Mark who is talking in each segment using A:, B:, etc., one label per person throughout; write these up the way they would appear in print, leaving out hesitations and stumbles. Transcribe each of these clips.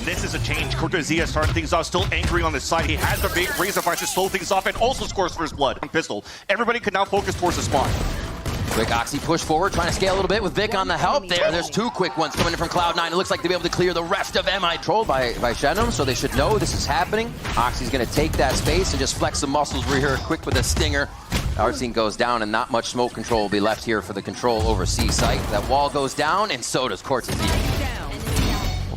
A: this is a change. Cortezia starting things off, still angry on the side. He has the big razor fire to slow things off and also scores first blood on pistol. Everybody can now focus towards the spawn.
B: Quick Oxy push forward, trying to scale a little bit with Vic on the help there. There's two quick ones coming in from Cloud9. It looks like they'll be able to clear the rest of MI. Trolled by Shenum, so they should know this is happening. Oxy's going to take that space and just flex the muscles. We're here quick with a stinger. Artsine goes down, and not much smoke control will be left here for the control over C site. That wall goes down, and so does Cortezia.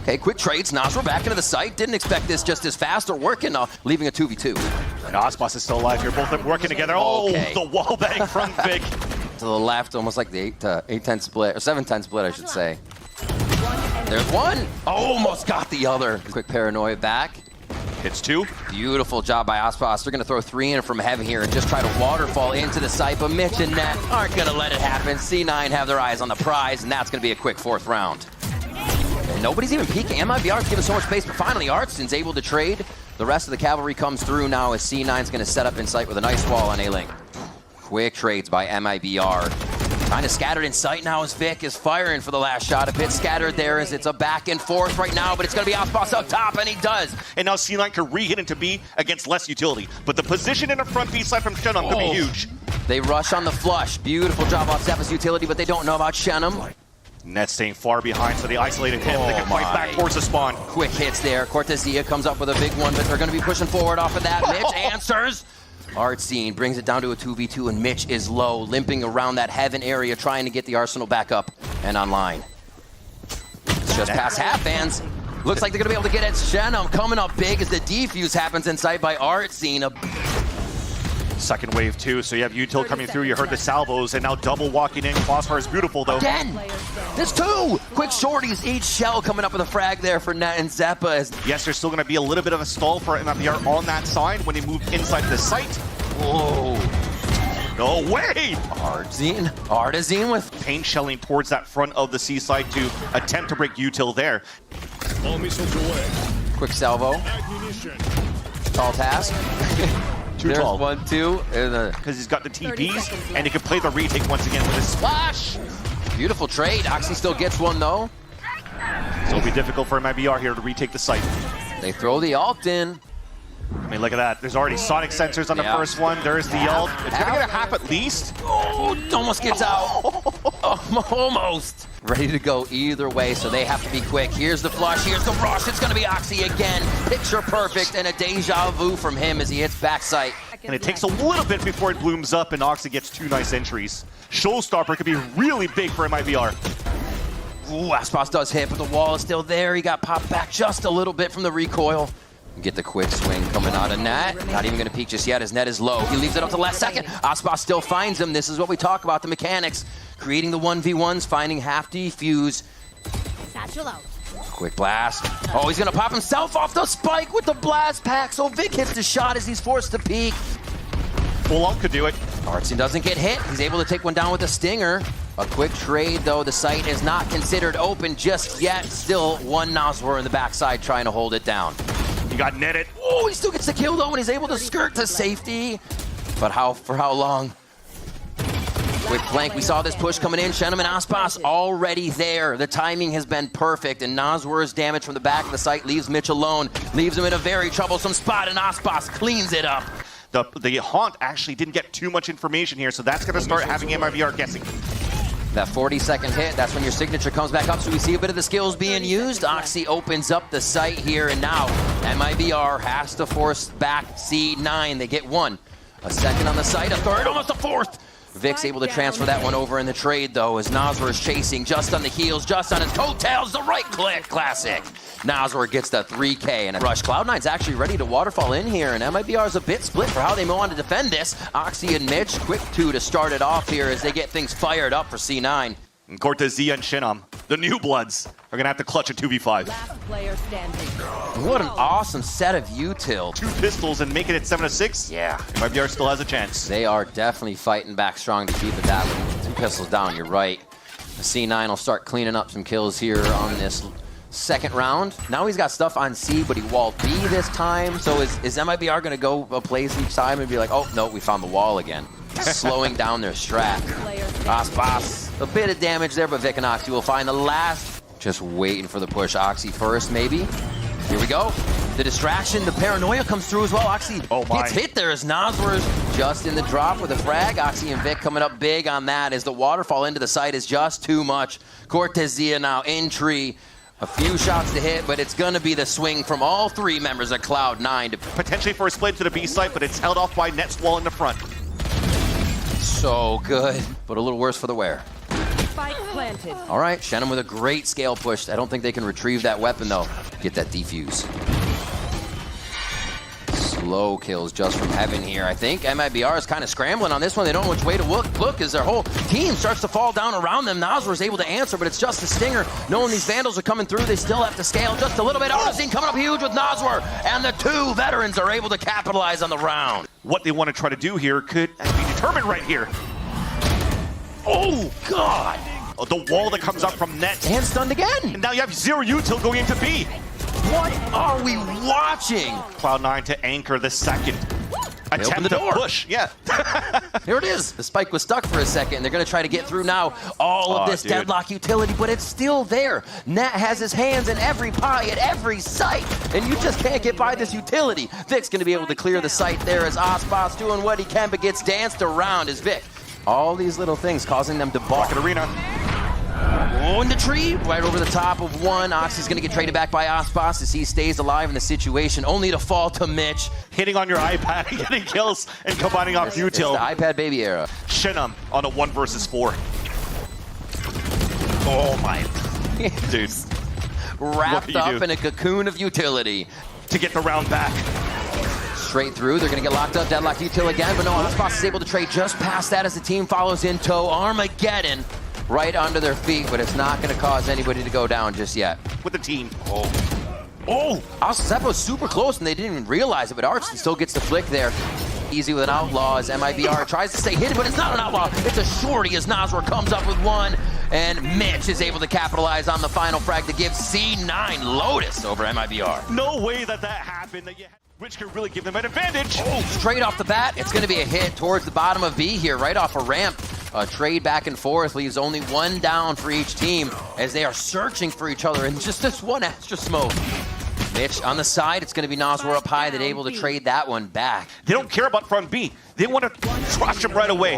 B: Okay, quick trades. Nasr back into the site. Didn't expect this just as fast or working, leaving a 2v2.
A: And Ospas is still alive here. Both of them working together. Oh, okay. The wall bang from Vic.
B: To the left, almost like the 8-10 split, or 7-10 split, I should say. There's one. Almost got the other. Quick paranoia back.
A: Hits two.
B: Beautiful job by Ospas. They're going to throw 3 in from heaven here and just try to waterfall into the site, but Mitch and Net aren't going to let it happen. C9 have their eyes on the prize, and that's going to be a quick 4th round. And nobody's even peeking. MIBR's given so much space, but finally Artsin's able to trade. The rest of the cavalry comes through now as C9's going to set up in sight with a nice wall on A-Link. Quick trades by MIBR. Kind of scattered in sight now as Vic is firing for the last shot. A bit scattered there as it's a back and forth right now, but it's going to be Ospas up top, and he does.
A: And now C9 can re-hit into B against less utility. But the position in the front B side from Shenum could be huge.
B: They rush on the flush. Beautiful job off Zephyr's utility, but they don't know about Shenum.
A: Net staying far behind, so they isolated him. They can fight back towards the spawn.
B: Quick hits there. Cortezia comes up with a big one, but they're going to be pushing forward off of that. Mitch answers. Artsine brings it down to a 2v2, and Mitch is low, limping around that heaven area, trying to get the Arsenal back up and online. It's just past half, fans. Looks like they're going to be able to get at Shenum. Coming up big as the defuse happens inside by Artsine.
A: Second wave too, so you have util coming through. You heard the salvos, and now double walking in. Crossfire is beautiful though.
B: Again! There's 2! Quick shorties, each shell coming up with a frag there for Net and Zeppa.
A: Yes, there's still going to be a little bit of a stall for MIBR on that side when they move inside the site.
B: Whoa!
A: No way!
B: Artazine with
A: pain shelling towards that front of the C side to attempt to break util there.
B: Quick salvo. Tall task.
A: There's
B: tall. 1-2.
A: Because he's got the TPs, and he can play the retake once again with his splash.
B: Beautiful trade. Oxy still gets one, though.
A: So it'll be difficult for MIBR here to retake the site.
B: They throw the ult in.
A: I mean, look at that. There's already sonic sensors on the first one. There's the ult. It's going to get a half at least.
B: Oh, almost gets out. Almost. Ready to go either way, so they have to be quick. Here's the flush. Here's the rush. It's going to be Oxy again. Picture perfect, and a deja vu from him as he hits backside.
A: And it takes a little bit before it blooms up, and Oxy gets 2 nice entries. Showstopper could be really big for MIBR.
B: Ooh, Aspas does hit, but the wall is still there. He got popped back just a little bit from the recoil. Get the quick swing coming out of Net. Not even going to peek just yet as Net is low. He leaves it up to last second. Aspas still finds him. This is what we talk about, the mechanics. Creating the 1v1s, finding half defuse.
C: Satchel out.
B: Quick blast. Oh, he's going to pop himself off the spike with the blast pack. So Vic hits the shot as he's forced to peek.
A: Full ult could do it.
B: Artsine doesn't get hit. He's able to take one down with a stinger. A quick trade, though. The site is not considered open just yet. Still one Nasr in the backside trying to hold it down.
A: He got netted.
B: Oh, he still gets the kill, though, and he's able to skirt to safety. But for how long? Quick flank. We saw this push coming in. Shenum and Aspas already there. The timing has been perfect, and Nasr's damage from the back of the site leaves Mitch alone. Leaves him in a very troublesome spot, and Aspas cleans it up.
A: The Haunt actually didn't get too much information here, so that's going to start having MIBR guessing.
B: That 40-second hit, that's when your signature comes back up, so we see a bit of the skills being used. Oxy opens up the site here, and now MIBR has to force back C9. They get 1. A second on the site, a third, almost a 4th. Vic's able to transfer that one over in the trade, though, as Nasr is chasing just on the heels, just on his coattails. The right click, classic. Nasr gets the 3K and a rush. Cloud9's actually ready to waterfall in here, and MIBR's a bit split for how they want to defend this. Oxy and Mitch, quick 2 to start it off here as they get things fired up for C9.
A: And Cortezia and Shenum, the new bloods, are going to have to clutch a 2v5.
C: Last player standing.
B: What an awesome set of util.
A: 2 pistols and make it at 7-6?
B: Yeah.
A: MIBR still has a chance.
B: They are definitely fighting back strong to keep it that way. 2 pistols down, you're right. The C9 will start cleaning up some kills here on this second round. Now he's got stuff on C, but he walled B this time. So is MIBR going to go a place each time and be like, oh, no, we found the wall again. Slowing down their strat. Aspas, a bit of damage there, but Vic and Oxy will find the last. Just waiting for the push. Oxy first, maybe. Here we go. The distraction, the paranoia comes through as well. Oxy gets hit there as Noswor's just in the drop with a frag. Oxy and Vic coming up big on that as the waterfall into the site is just too much. Cortezia now in tree. A few shots to hit, but it's going to be the swing from all three members of Cloud9.
A: Potentially for a split to the B site, but it's held off by Netswall in the front.
B: So good, but a little worse for the wear.
C: Spike planted.
B: All right, Shannon with a great scale push. I don't think they can retrieve that weapon, though. Get that defuse. Slow kills just from heaven here, I think. MIBR is kind of scrambling on this one. They don't know which way to look as their whole team starts to fall down around them. Noswor's able to answer, but it's just a stinger. Knowing these Vandals are coming through, they still have to scale just a little bit. Arsene coming up huge with Noswar, and the two veterans are able to capitalize on the round.
A: What they want to try to do here could be determined right here.
B: Oh, God!
A: The wall that comes up from net.
B: And stunned again!
A: And now you have 0 util going into B.
B: What are we watching?
A: Cloud9 to anchor the second attempt to push. Yeah.
B: Here it is. The spike was stuck for a second. They're going to try to get through now all of this deadlock utility, but it's still there. Nat has his hands in every pie at every site, and you just can't get by this utility. Vic's going to be able to clear the site there as Osbos doing what he can, but gets danced around as Vic. All these little things causing them to balk.
A: Rocket Arena.
B: Oh, in the tree, right over the top of one. Oxy's going to get traded back by Osbos as he stays alive in the situation, only to fall to Mitch.
A: Hitting on your iPad, getting kills, and combining off util.
B: It's the iPad baby era.
A: Shinum on a 1 versus 4. Oh my. Dude.
B: Wrapped up in a cocoon of utility.
A: To get the round back.
B: Straight through, they're going to get locked up, deadlock util again, but no, Osbos is able to trade just past that as the team follows in tow. Armageddon right under their feet, but it's not going to cause anybody to go down just yet.
A: With the team.
B: Zeppo's super close, and they didn't even realize it, but Archie still gets the flick there. Easy with an outlaw as MIBR tries to stay hidden, but it's not an outlaw. It's a shorty as Noswar comes up with one, and Mitch is able to capitalize on the final frag to give C9 Lotus over MIBR.
A: No way that happened. Which could really give them an advantage.
B: Straight off the bat, it's going to be a hit towards the bottom of B here, right off a ramp. A trade back and forth leaves only one down for each team as they are searching for each other, and just this one extra smoke. Mitch on the side, it's going to be Noswar up high. They're able to trade that one back.
A: They don't care about front B. They want to crush him right away.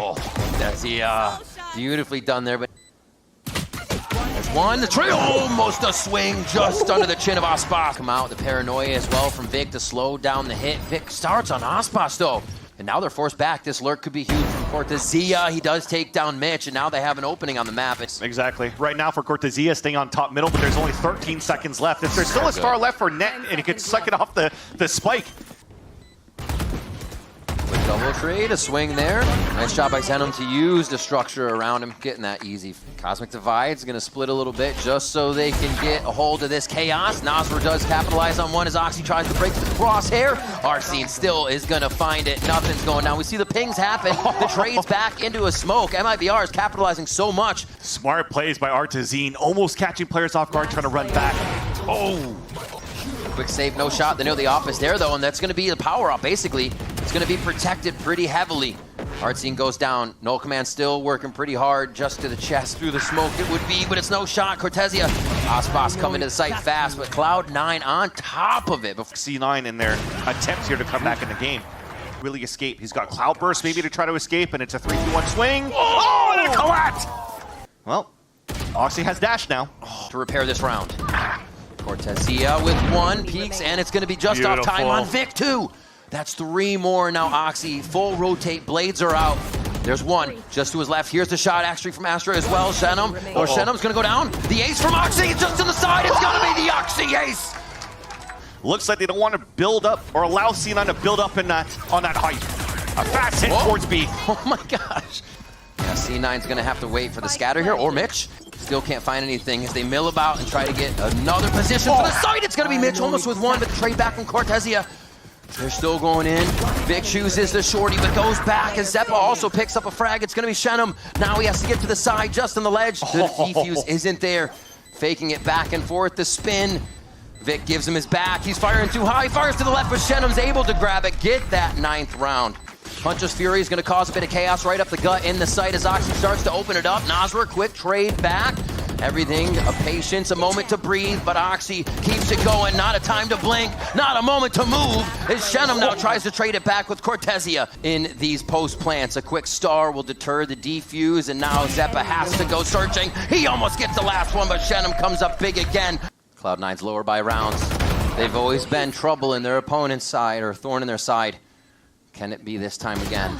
B: That's the beautifully done there, but there's one. The trade, almost a swing just under the chin of Osbos. Come out the paranoia as well from Vic to slow down the hit. Vic starts on Osbos though. And now they're forced back. This lurk could be huge from Cortezia. He does take down Mitch, and now they have an opening on the map.
A: Exactly. Right now for Cortezia, staying on top middle, but there's only 13 seconds left. If there's still a star left for Net, and he could suck it off the spike.
B: Quick double trade, a swing there. Nice job by Zenom to use the structure around him, getting that easy. Cosmic Divide's going to split a little bit just so they can get a hold of this chaos. Noswar does capitalize on one as Oxy tries to break the crosshair. Arsene still is going to find it. Nothing's going down. We see the pings happen. The trade's back into a smoke. MIBR is capitalizing so much.
A: Smart plays by Artezine, almost catching players off guard, trying to run back.
B: Quick save, no shot. They know the off is there, though, and that's going to be the power up, basically. It's going to be protected pretty heavily. Artsine goes down. Null Command still working pretty hard just to the chest through the smoke it would be, but it's no shot. Cortezia, Osbos coming to the site fast, but Cloud9 on top of it.
A: C9 in their attempts here to come back in the game. Really escape. He's got Cloudburst maybe to try to escape, and it's a 3-2-1 swing. Oh, and a collapse! Well, Oxy has dash now.
B: To repair this round. Cortezia with one, peeks, and it's going to be just off time on Vic, too. That's 3 more now, Oxy. Full rotate, blades are out. There's one just to his left. Here's the shot, actually, from Astra as well. Shenum, or Shenum's going to go down. The ace from Oxy, just to the side. It's going to be the Oxy ace.
A: Looks like they don't want to build up or allow C9 to build up in on that height. A fast hit towards B.
B: Oh, my gosh. Yeah, C9's going to have to wait for the scatter here, or Mitch. Still can't find anything as they mill about and try to get another position for the site. It's going to be Mitch almost with one, but the trade back from Cortezia. They're still going in. Vic chooses the shorty, but goes back as Zeppa also picks up a frag. It's going to be Shenum. Now he has to get to the side, just on the ledge. The defuse isn't there. Faking it back and forth, the spin. Vic gives him his back. He's firing too high. Fires to the left, but Shenum's able to grab it. Get that 9th round. Punch's Fury is going to cause a bit of chaos right up the gut in the site as Oxy starts to open it up. Noswar, quick trade back. Everything, a patience, a moment to breathe, but Oxy keeps it going. Not a time to blink, not a moment to move. As Shenum now tries to trade it back with Cortezia in these post plants. A quick star will deter the defuse, and now Zeppa has to go searching. He almost gets the last one, but Shenum comes up big again. Cloud9's lower by rounds. They've always been trouble in their opponent's side, or thorn in their side. Can it be this time again?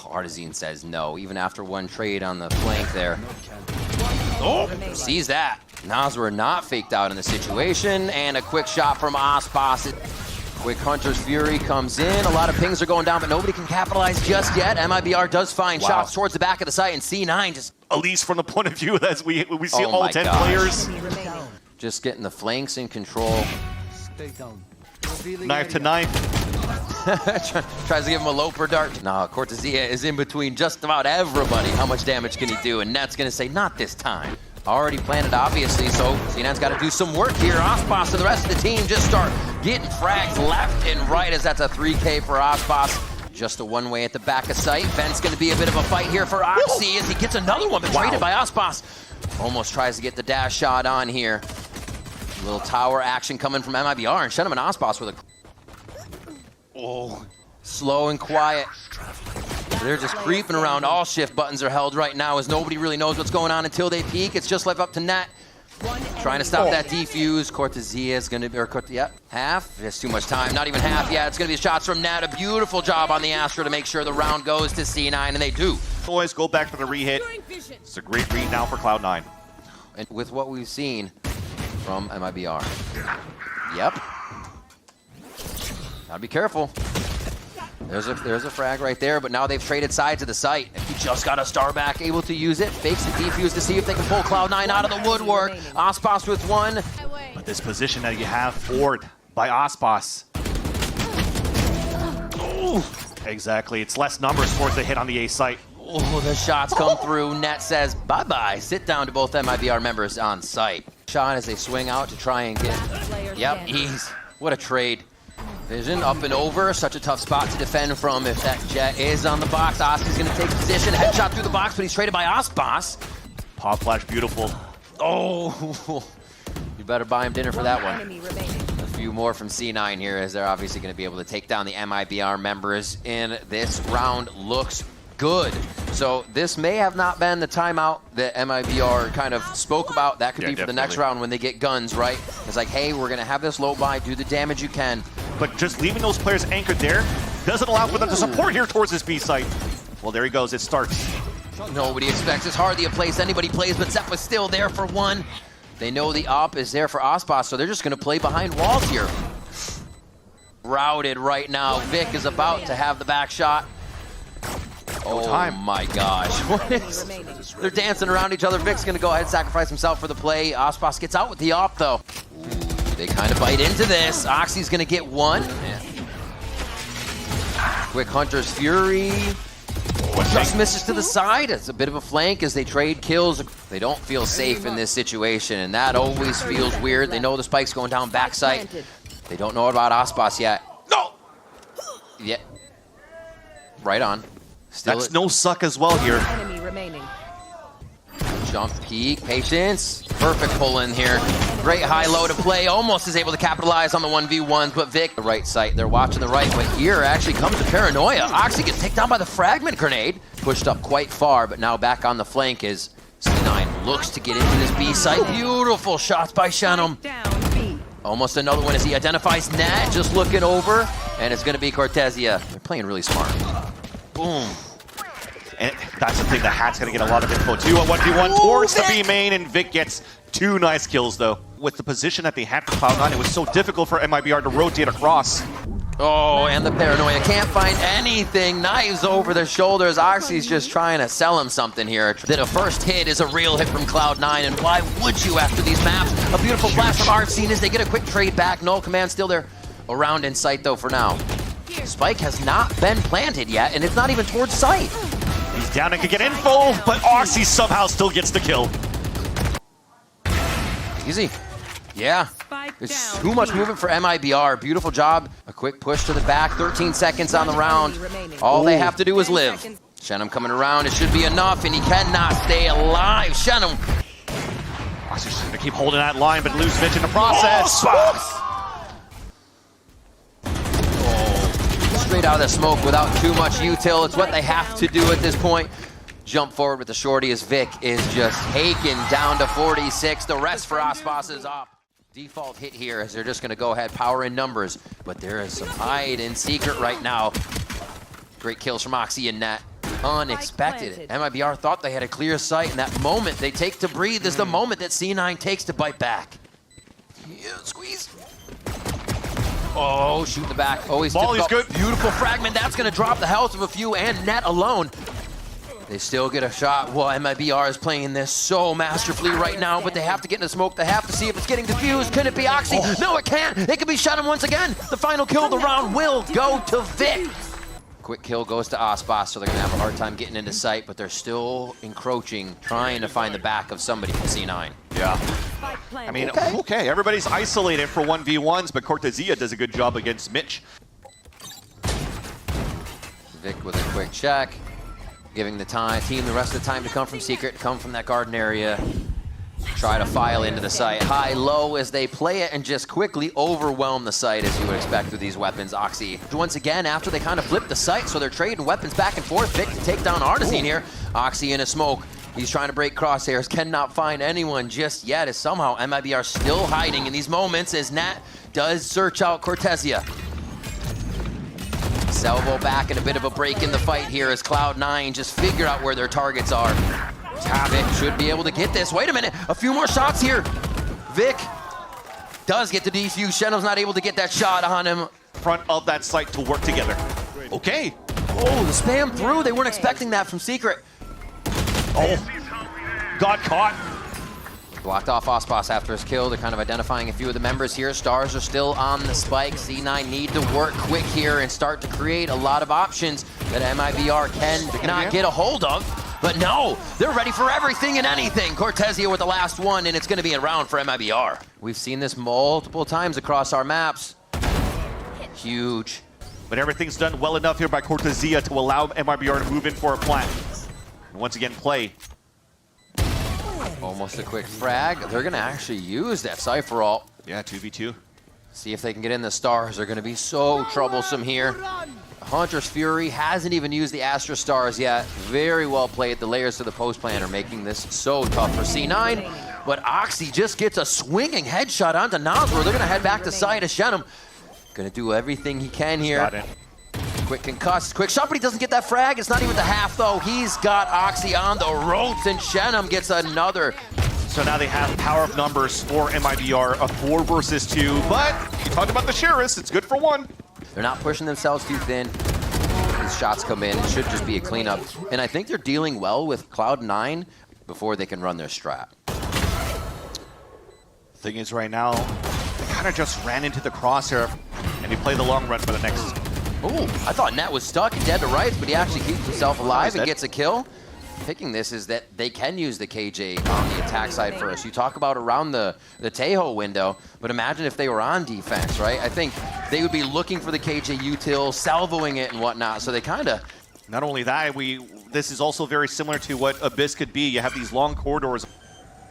B: Artazine says no, even after one trade on the flank there. Oh, sees that. Nazwer not faked out in the situation, and a quick shot from Ospas. Quick Hunter's Fury comes in. A lot of pings are going down, but nobody can capitalize just yet. MIBR does find shots towards the back of the site, and C9 just...
A: At least from the point of view as we see all 10 players.
B: Just getting the flanks in control.
A: Knife to knife.
B: Tries to give him a loper dart. No, Cortezia is in between just about everybody. How much damage can he do? And Net's gonna say, not this time. Already planted, obviously, so C9's got to do some work here. Ospas and the rest of the team just start getting frags left and right, as that's a 3K for Ospas. Just a one-way at the back of sight. Vent's gonna be a bit of a fight here for Oxy as he gets another one, but traded by Ospas. Almost tries to get the dash shot on here. A little tower action coming from MIBR, and Shenum and Ospas with a... Oh, slow and quiet. They're just creeping around. All shift buttons are held right now as nobody really knows what's going on until they peek. It's just left up to Net. Trying to stop that defuse. Cortezia is going to be, yep, half. There's too much time. Not even half yet. It's going to be shots from Net. A beautiful job on the Astra to make sure the round goes to C9, and they do.
A: Boys, go back for the re-hit. It's a great read now for Cloud9.
B: And with what we've seen from MIBR. Yep. Gotta be careful. There's a frag right there, but now they've traded sides of the site. He just got a star back, able to use it. Fakes the defuse to see if they can pull Cloud9 out of the woodwork. Ospas with one.
A: But this position that you have forward by Ospas. Oh, exactly. It's less numbers towards the hit on the A site.
B: Oh, the shots come through. Net says bye-bye. Sit down to both MIBR members on site. Shot as they swing out to try and get... Yep, ease. What a trade. Vision up and over. Such a tough spot to defend from if that jet is on the box. Oski's going to take position. Headshot through the box, but he's traded by Ospas.
A: Pop flash, beautiful.
B: Oh, you better buy him dinner for that one. A few more from C9 here, as they're obviously going to be able to take down the MIBR members in this round. Looks good. So this may have not been the timeout that MIBR kind of spoke about. That could be for the next round when they get guns, right? It's like, hey, we're going to have this low buy, do the damage you can.
A: But just leaving those players anchored there doesn't allow for them to support here towards this B site. Well, there he goes. It starts.
B: Nobody expects it's hardly a place anybody plays, but Zeppa's still there for one. They know the op is there for Ospas, so they're just going to play behind walls here. Routed right now. Vic is about to have the back shot. Oh my gosh. What is... They're dancing around each other. Vic's going to go ahead and sacrifice himself for the play. Ospas gets out with the op, though. They kind of bite into this. Oxy's going to get one. Quick Hunter's Fury. Just misses to the side. It's a bit of a flank as they trade kills. They don't feel safe in this situation, and that always feels weird. They know the spike's going down backside. They don't know about Ospas yet.
A: No!
B: Yeah. Right on.
A: Still that's no suck as well here.
C: Enemy remaining.
B: Jump peek, patience. Perfect pull in here. Great high-low to play. Almost is able to capitalize on the 1v1s, but Vic, the right side, they're watching the right, but here actually comes the paranoia. Oxy gets taken down by the fragment grenade. Pushed up quite far, but now back on the flank is C9. Looks to get into this B site. Beautiful shots by Shenum. Almost another one as he identifies Nat, just looking over, and it's going to be Cortezia. They're playing really smart. Boom.
A: And that's the thing, the Hat's going to get a lot of info too. A 1v1 towards the B main, and Vic gets 2 nice kills though. With the position that they had for Cloud9, it was so difficult for MIBR to rotate across.
B: Oh, and the paranoia can't find anything. Knives over their shoulders. Oxy's just trying to sell him something here. That a first hit is a real hit from Cloud9, and why would you after these maps? A beautiful flash from Arsene as they get a quick trade back. Null Command still there. Around in sight though for now. Spike has not been planted yet, and it's not even towards sight.
A: He's down and can get info, but Oxy somehow still gets the kill.
B: Easy. Yeah. There's too much movement for MIBR. Beautiful job. A quick push to the back. 13 seconds on the round. All they have to do is live. Shenum coming around. It should be enough, and he cannot stay alive. Shenum.
A: Oxy's just gonna keep holding that line, but lose Mitch in the process.
B: Straight out of the smoke without too much util. It's what they have to do at this point. Jump forward with the shorty as Vic is just taken down to 46. The rest for Aspas is up. Default hit here as they're just going to go ahead, power in numbers. But there is some hide in secret right now. Great kills from Oxy and Nat. Unexpected. MIBR thought they had a clear sight, and that moment they take to breathe is the moment that C9 takes to bite back. Yeah, squeeze. Oh, shoot the back. Oh, he's
A: Molly's good.
B: Beautiful fragment. That's going to drop the health of a few, and Net alone. They still get a shot. Well, MIBR is playing this so masterfully right now, but they have to get in the smoke. They have to see if it's getting diffused. Can it be Oxy? Oh. No, it can't. It can be Shannon once again. The final kill of the round will go to Vic. Quick kill goes to Aspas, so they're going to have a hard time getting into sight, but they're still encroaching, trying to find the back of somebody from C9.
A: Yeah. I mean, okay, everybody's isolated for 1v1s, but Cortezia does a good job against Mitch.
B: Vic with a quick check, giving the team the rest of the time to come from secret, come from that garden area, try to file into the site. High-low as they play it and just quickly overwhelm the site as you would expect with these weapons. Oxy, once again, after they kind of flip the site, so they're trading weapons back and forth. Vic to take down Artisine here. Oxy in a smoke. He's trying to break crosshairs, cannot find anyone just yet, as somehow MIBR still hiding in these moments as Nat does search out Cortezia. Salvo back and a bit of a break in the fight here as Cloud9 just figured out where their targets are. Vic should be able to get this. Wait a minute, a few more shots here. Vic does get the defuse. Shennom's not able to get that shot on him.
A: Front of that site to work together. Okay.
B: Oh, the spam through. They weren't expecting that from secret.
A: Oh, got caught.
B: Blocked off Aspas after his kill. They're kind of identifying a few of the members here. Stars are still on the spike. C9 need to work quick here and start to create a lot of options that MIBR cannot get a hold of. But no, they're ready for everything and anything. Cortezia with the last one, and it's going to be a round for MIBR. We've seen this multiple times across our maps. Huge.
A: But everything's done well enough here by Cortezia to allow MIBR to move in for a plant. And once again, play.
B: Almost a quick frag. They're going to actually use that Cypher ult.
A: Yeah, 2v2.
B: See if they can get in the stars. They're going to be so troublesome here. Hunter's Fury hasn't even used the Astra Stars yet. Very well played. The layers to the post plan are making this so tough for C9. But Oxy just gets a swinging headshot onto Nasr. They're going to head back to side of Shennom. Going to do everything he can here.
A: Got it.
B: Quick concussed, quick shot, but he doesn't get that frag. It's not even the half, though. He's got Oxy on the ropes, and Shennom gets another.
A: So now they have power of numbers for MIBR, a 4 versus 2. But you talked about the Shearus, it's good for 1.
B: They're not pushing themselves too thin. These shots come in. It should just be a cleanup. And I think they're dealing well with Cloud9 before they can run their strat.
A: Thing is, right now, they kind of just ran into the crosshair, and he played the long run for the next.
B: Ooh, I thought Nat was stuck and dead to rights, but he actually keeps himself alive and gets a kill. Picking this is that they can use the KJ on the attack side first. You talk about around the Tejo window, but imagine if they were on defense, right? I think they would be looking for the KJ util, salvoing it and whatnot, so they kind of...
A: Not only that, this is also very similar to what Abyss could be. You have these long corridors.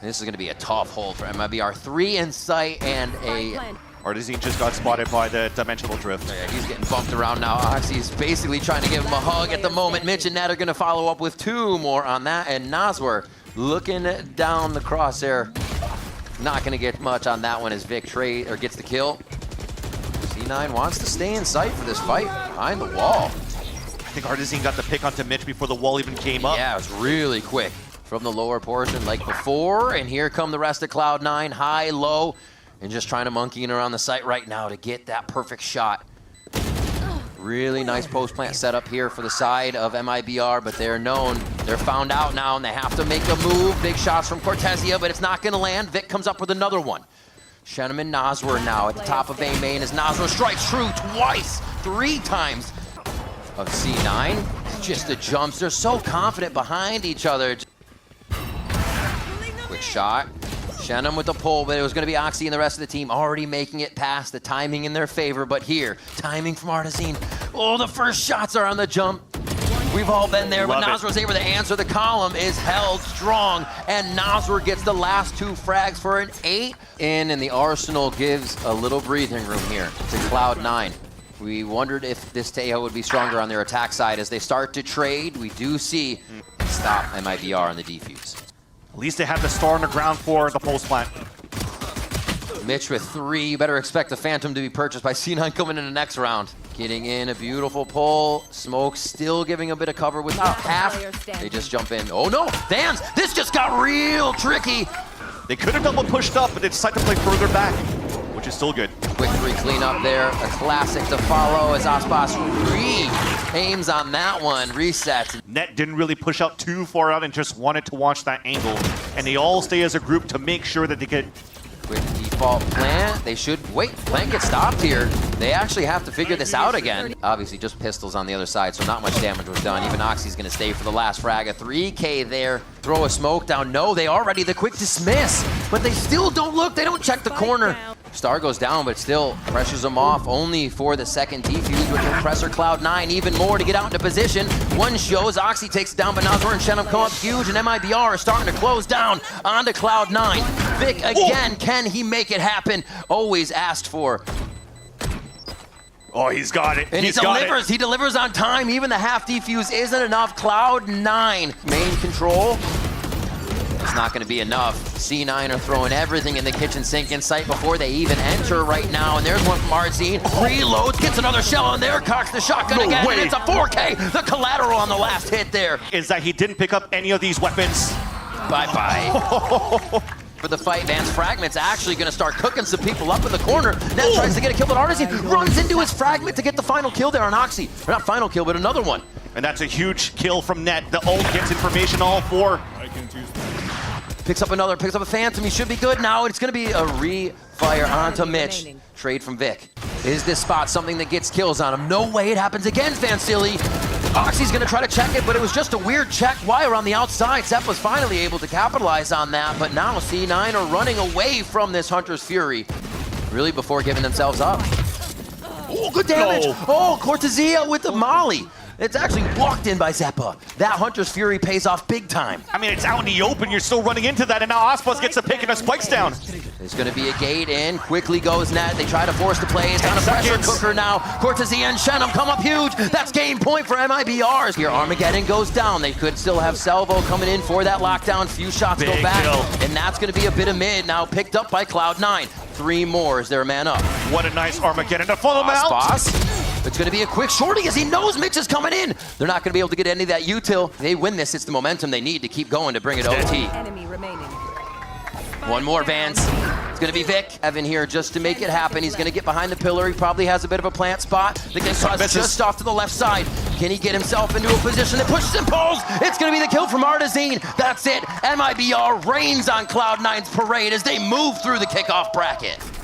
B: This is going to be a tough hold for MIBR. 3 in sight and a...
A: Artisine just got spotted by the Dimensional Drift.
B: Yeah, he's getting bumped around now. Oxy's basically trying to give him a hug at the moment. Mitch and Nat are going to follow up with 2 more on that. And Nasr looking down the crosshair. Not going to get much on that one as Vic gets the kill. C9 wants to stay in sight for this fight behind the wall.
A: I think Artisine got the pick onto Mitch before the wall even came up.
B: Yeah, it was really quick from the lower portion like before. And here come the rest of Cloud9, high, low. And just trying to monkey around the site right now to get that perfect shot. Really nice post plant setup here for the side of MIBR, but they're known. They're found out now, and they have to make a move. Big shots from Cortezia, but it's not going to land. Vic comes up with another one. Shennom and Nasr now at the top of A main as Nasr strikes true twice, 3 times of C9. Just the jumps. They're so confident behind each other. Quick shot. Shennom with the pull, but it was going to be Oxy and the rest of the team already making it past, the timing in their favor. But here, timing from Artisine. Oh, the first shots are on the jump. We've all been there, but
A: Love it.
B: Nasr was able to answer. The column is held strong, and Nasr gets the last 2 frags for an 8. And the Arsenal gives a little breathing room here to Cloud9. We wondered if this Tejo would be stronger on their attack side. As they start to trade, we do see stop MIBR on the defuse.
A: At least they have the star on the ground for the pulse plant.
B: Mitch with 3. You better expect the Phantom to be purchased by C9 coming in the next round. Getting in a beautiful pull. Smoke still giving a bit of cover with half. They just jump in. Oh no, Vans, this just got real tricky.
A: They could have double pushed up, but they decided to play further back, which is still good.
B: Quick 3 cleanup there. A classic to follow as Aspas aims on that one. Resets.
A: Net didn't really push out too far out and just wanted to watch that angle. And they all stay as a group to make sure that they get...
B: Quick default plant. They should wait. Plant gets stopped here. They actually have to figure this out again. Obviously, just pistols on the other side, so not much damage was done. Even Oxy's going to stay for the last frag. A 3K there. Throw a smoke down. No, they are ready. The quick dismiss, but they still don't look. They don't check the corner. Star goes down, but still pressures them off only for the second defuse, which will pressure Cloud9 even more to get out into position. One shows, Oxy takes it down, but Nasr and Shenum come up huge, and MIBR are starting to close down onto Cloud9. Vic again, can he make it happen? Always asked for.
A: Oh, he's got it.
B: And he delivers. He delivers on time. Even the half defuse isn't enough. Cloud9 main control. It's not going to be enough. C9 are throwing everything in the kitchen sink in sight before they even enter right now. And there's one from Arzine. Reloads, gets another shell on there, cocks the shotgun again, and it's a 4K. The collateral on the last hit there.
A: Is that he didn't pick up any of these weapons.
B: Bye-bye. For the fight, Vance Fragment's actually going to start cooking some people up in the corner. Net tries to get a kill, but Arzine runs into his Fragment to get the final kill there on Oxy. Or not final kill, but another one.
A: And that's a huge kill from Net. The ult gets information all 4.
B: Picks up a Phantom. He should be good now. It's going to be a re-fire onto Mitch. Trade from Vic. Is this spot something that gets kills on him? No way it happens again, Vansili. Oxy's going to try to check it, but it was just a weird check wire on the outside. Sepp was finally able to capitalize on that, but now C9 are running away from this Hunter's Fury, really before giving themselves up. Oh, good damage.
A: No.
B: Oh, Cortezia with the molly. It's actually walked in by Zeppa. That Hunter's Fury pays off big time.
A: I mean, it's out in the open. You're still running into that, and now Aspas gets a pick and a spikes down.
B: There's going to be a gate in. Quickly goes Net. They try to force the play. It's down a pressure cooker now. Cortezia and Shenum come up huge. That's game point for MIBRs. Here, Armageddon goes down. They could still have Salvo coming in for that lockdown. Few shots go back.
A: Kill.
B: And that's going to be a bit of mid now picked up by Cloud9. 3 more as their man up.
A: What a nice Armageddon to follow him out.
B: Aspas. It's going to be a quick shorty as he knows Mitch is coming in. They're not going to be able to get any of that util. They win this. It's the momentum they need to keep going to bring it OT.
C: Enemy remaining.
B: One more, Vance. It's going to be Vic. Evan here just to make it happen. He's going to get behind the pillar. He probably has a bit of a plant spot. The guy's just off to the left side. Can he get himself into a position that pushes and pulls? It's going to be the kill from Artazine. That's it. MIBR reigns on Cloud9's parade as they move through the kickoff bracket.